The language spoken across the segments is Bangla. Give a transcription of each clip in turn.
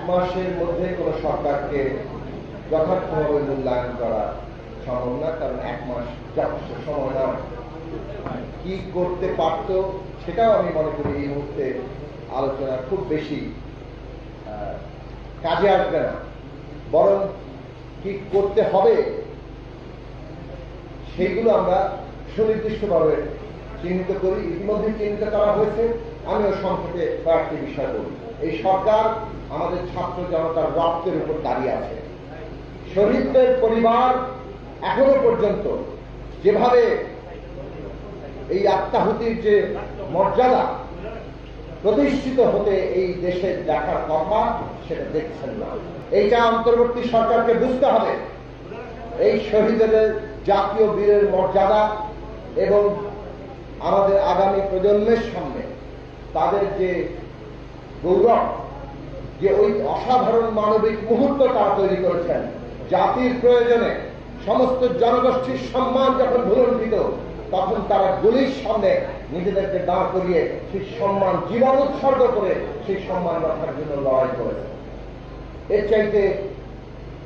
মাসের মধ্যে কোনো সরকারকে যথার্থভাবে মূল্যায়ন করা সম্ভব না, কারণ 1 মাস যথেষ্ট সময় না। কি করতে পারত সেটাও আমি মনে করি এই মুহূর্তে আলোচনা খুব বেশি কাজে আসবে না, বরং কি করতে হবে সেইগুলো আমরা সুনির্দিষ্টভাবে চিহ্নিত করি। ইতিমধ্যে চিহ্নিত করা হয়েছে। আমিও সংক্ষেপে কয়েকটি বিষয় বলি। এই সরকার আমাদের ছাত্র জনতার রক্তের উপর দাঁড়িয়ে আছে। শহীদদের পরিবার এখনো পর্যন্ত যেভাবে এই আত্মাহুতির যে মর্যাদা প্রতিষ্ঠিত হতে এই দেশের দেখার কথা, সেটা দেখছেন না। এইটা অন্তর্বর্তী সরকারকে বুঝতে হবে। এই শহীদদের জাতীয় বীরের মর্যাদা এবং আমাদের আগামী প্রজন্মের সামনে তাদের যে গৌরব, যে ওই অসাধারণ মানবিক মুহূর্ত তারা তৈরি করেছেন, জাতির প্রয়োজনে সমস্ত জনগোষ্ঠীর সম্মান যখন ভুলণ্ঠিত, তখন তারা গুলির সামনে নিজেদেরকে দাঁড় করিয়ে সেই সম্মান জীবন উৎসর্গ করে সেই সম্মান রক্ষার জন্য লড়াই করেছে। এর চাইতে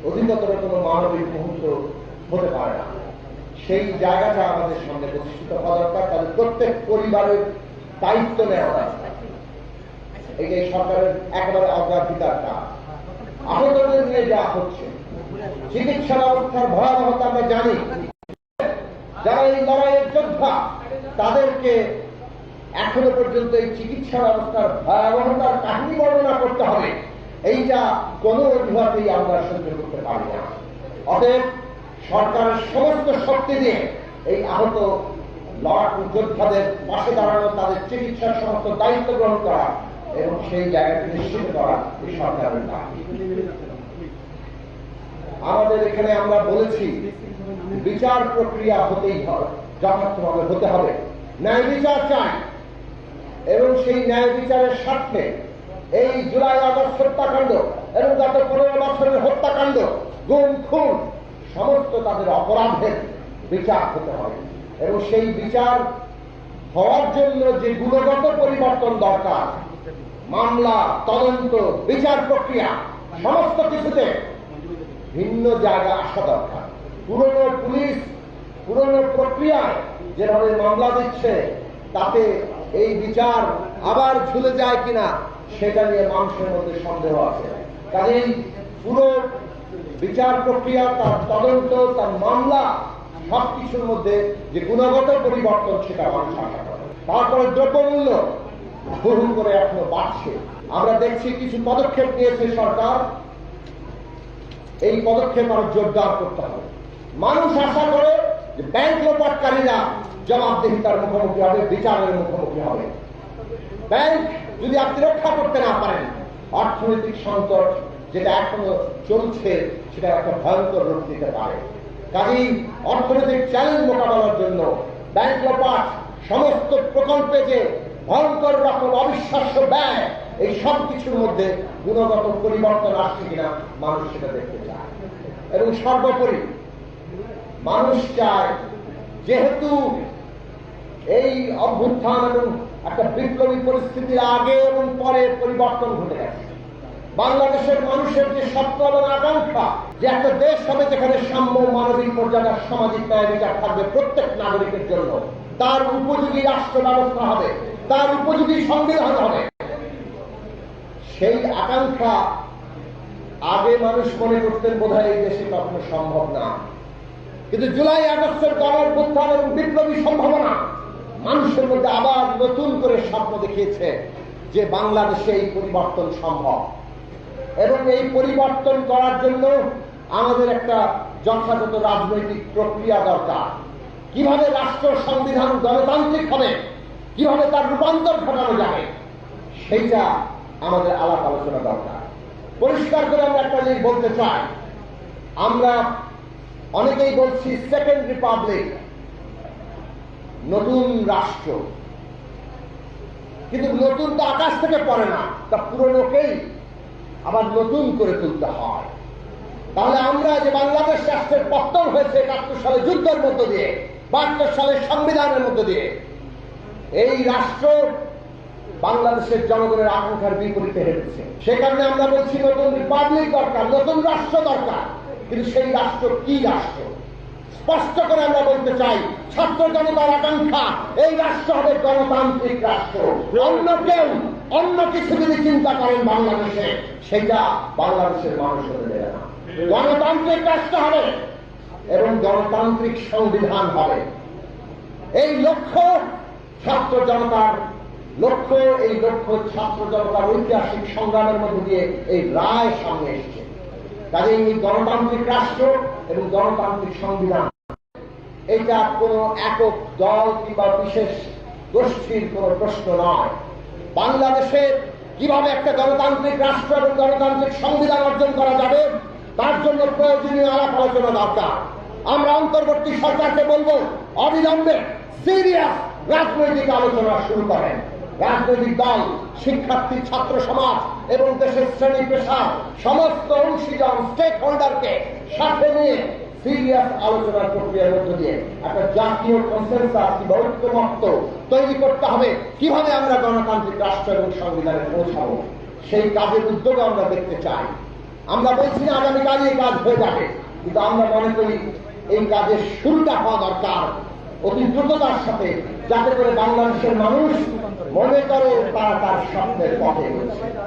অধিকতর কোনো মানবিক মুহূর্ত হতে পারে না। সেই জায়গাটা আমাদের সামনে প্রতিষ্ঠিত হওয়া দরকার। তাদের প্রত্যেক পরিবারের দায়িত্ব নেওয়া দরকার। এই সরকারের একেবারে অগ্রাধিকার কাজ। আহতদের নিয়ে যা হচ্ছে, চিকিৎসা ব্যবস্থার ভয়াবহতা আমরা জানি। যারা এই লড়াইয়ের যোদ্ধা, তাদেরকে এখনো পর্যন্ত এই চিকিৎসা ব্যবস্থার ভয়াবহতার কাহিনী বর্ণনা করতে হবে, এইটা কোন অজুহাতেই আমরা সহ্য করতে পারি না। অতএব সরকারের সমস্ত শক্তি দিয়ে এই আহত লড়াকু যোদ্ধাদের পাশে দাঁড়ানো, তাদের চিকিৎসার সমস্ত দায়িত্ব গ্রহণ করা এবং সেই জায়গাটি নিশ্চিত করা এই সরকারের কাজ। আমাদের এখানে আমরা বলেছি বিচার প্রক্রিয়া হতেই হবে, যথার্থভাবে হতে হবে। ন্যায় বিচার চাই এবং সেই ন্যায় বিচারের স্বার্থে এই জুলাই আগস্ট হত্যাকাণ্ড এবং গত 15 বছরের হত্যাকাণ্ড, গুম খুন, সমস্ত তাদের অপরাধের বিচার হতে হবে। এবং সেই বিচার হওয়ার জন্য যে গুণগত পরিবর্তন দরকার, মামলা, তদন্ত, বিচার প্রক্রিয়া সমস্ত কিছুতে ভিন্ন জায়গা আসা দরকার। পুরনো পুলিশ পুরনো প্রক্রিয়ায় যেভাবে মামলা দিচ্ছে, তাতে এই বিচার আবার ঝুলে যায় কিনা সেটা নিয়ে মানুষের মধ্যে সন্দেহ আছে। কাজেই পুরো বিচার প্রক্রিয়া, তার তদন্ত, তার মামলা সবকিছুর মধ্যে যে গুণগত পরিবর্তন, সেটা মানুষ আশা করে। তারপরে দ্রব্যমূল্য হুহু করে এখনো বাড়ছে। আমরা দেখছি কিছু পদক্ষেপ নিয়েছে সরকার, এই পদক্ষেপ আরো জোরদার করতে হবে। মানুষ আশা করে যে ব্যাংক লোপাটকারীরা জবাবদিহিতার মুখোমুখি হবে, বিচারের মুখোমুখি হবে। ব্যাংক যদি আপনি রক্ষা করতে না পারেন, অর্থনৈতিক সংকট যেটা এখনো চলছে সেটা একটা ভয়ঙ্কর রূপ দিতে পারে। কাজেই অর্থনৈতিক চ্যালেঞ্জ মোকাবেলার জন্য ব্যাংক লোপাট, সমস্ত প্রকল্পে যে ভয়ঙ্কর রকম অবিশ্বাস্য ব্যয়, এই সব কিছুর মধ্যে গুণগত পরিবর্তন আসছে কিনা মানুষ সেটা দেখতে চায়। এবং সর্বোপরি মানুষ চায়, যেহেতু এই অভ্যুত্থান এবং একটা বিপ্লবী পরিস্থিতির আগে এবং পরে পরিবর্তন ঘটে গেছে, বাংলাদেশের মানুষের যে স্বপ্ন এবং আকাঙ্ক্ষা যে একটা দেশ হবে যেখানে সাম্য, মানবিক মর্যাদা, সামাজিক ন্যায় বিচার থাকবে প্রত্যেক নাগরিকের জন্য, তার উপযোগী রাষ্ট্র ব্যবস্থা হবে, তার উপযোগী সংবিধান হবে, সেই আকাঙ্ক্ষা আগে মানুষ মনে করতেন বোধহয় এই দেশে কখনো সম্ভব না। কিন্তু জুলাই আগস্টের গণঅভ্যুত্থান এবং বিপ্লবী সম্ভাবনা মানুষের মধ্যে আবার নতুন করে স্বপ্ন দেখিয়েছে যে বাংলাদেশে এই পরিবর্তন সম্ভব। এবং এই পরিবর্তন করার জন্য আমাদের একটা যথাযথ রাজনৈতিক প্রক্রিয়া দরকার। কিভাবে রাষ্ট্র সংবিধান গণতান্ত্রিক হবে, কিভাবে তার রূপান্তর ঘটানো যাবে, সেইটা আমাদের আলাপ আলোচনা দরকার। পরিষ্কার করে আমরা একটা জিনিস বলতে চাই, আমরা অনেকেই বলছি সেকেন্ড রিপাবলিক, নতুন রাষ্ট্র, কিন্তু নতুন তো আকাশ থেকে পড়ে না, তা পুরনোকেই আবার নতুন করে তুলতে হয়। তাহলে আমরা যে বাংলাদেশ রাষ্ট্রের পতন হয়েছে ৭১ সালে যুদ্ধের মধ্য দিয়ে, ৭২ সালের সংবিধানের মধ্য দিয়ে, এই রাষ্ট্র বাংলাদেশের জনগণের আকাঙ্ক্ষার বিপরীতে হেঁটেছে। সে কারণে আমরা বলছি নতুন রিপাবলিক দরকার, নতুন রাষ্ট্র দরকার। কিন্তু সেই রাষ্ট্র কি রাষ্ট্র? স্পষ্ট করে আমরা বলতে চাই, ছাত্র জনতার আকাঙ্ক্ষা এই রাষ্ট্র হবে গণতান্ত্রিক রাষ্ট্র। অন্য কেউ অন্য কিছু যদি চিন্তা করেন বাংলাদেশে, সেটা বাংলাদেশের মানুষ হতে দেবে না। গণতান্ত্রিক রাষ্ট্র হবে এবং গণতান্ত্রিক সংবিধান হবে। এই লক্ষ্য ছাত্র জনতার লক্ষ্য, এই লক্ষ্য ছাত্র জনতার ঐতিহাসিক সংগ্রামের মধ্যে দিয়ে এই রায় সামনে এসেছে। কাজে এই গণতান্ত্রিক রাষ্ট্র এবং গণতান্ত্রিক সংবিধান, এটা কোনো একক দল কিংবা বিশেষ গোষ্ঠীর কোনো প্রশ্ন নয়। বাংলাদেশে কিভাবে একটা গণতান্ত্রিক রাষ্ট্র এবং গণতান্ত্রিক সংবিধান অর্জন করা যাবে, তার জন্য প্রয়োজনীয় আলাপ আলোচনা দরকার। আমরা অন্তর্বর্তী সরকারকে বলবো, অবিলম্বে সিরিয়াস রাজনৈতিক আলোচনা শুরু করেন। রাজনৈতিক দল, শিক্ষার্থী, ছাত্র সমাজ এবং দেশের শ্রেণী পেশার সমস্ত অংশীদার স্টেক হোল্ডারকে সাথে নিয়ে সিরিয়াস আলোচনার প্রক্রিয়ার মধ্য দিয়ে একটা জাতীয় কনসেনসাস কিংবা ঐক্যমত্য তৈরি করতে হবে। কিভাবে আমরা গণতান্ত্রিক রাষ্ট্র এবং সংবিধানে পৌঁছাবো, সেই কাজের উদ্যোগ আমরা দেখতে চাই। আমরা বলছি না আগামীকাল এই কাজ হয়ে যাবে, কিন্তু আমরা মনে করি এই কাজের শুরুটা হওয়া দরকার অতি দ্রুততার সাথে, যাতে করে বাংলাদেশের মানুষ মনে করে তারা তার স্বপ্নের পথে রয়েছে।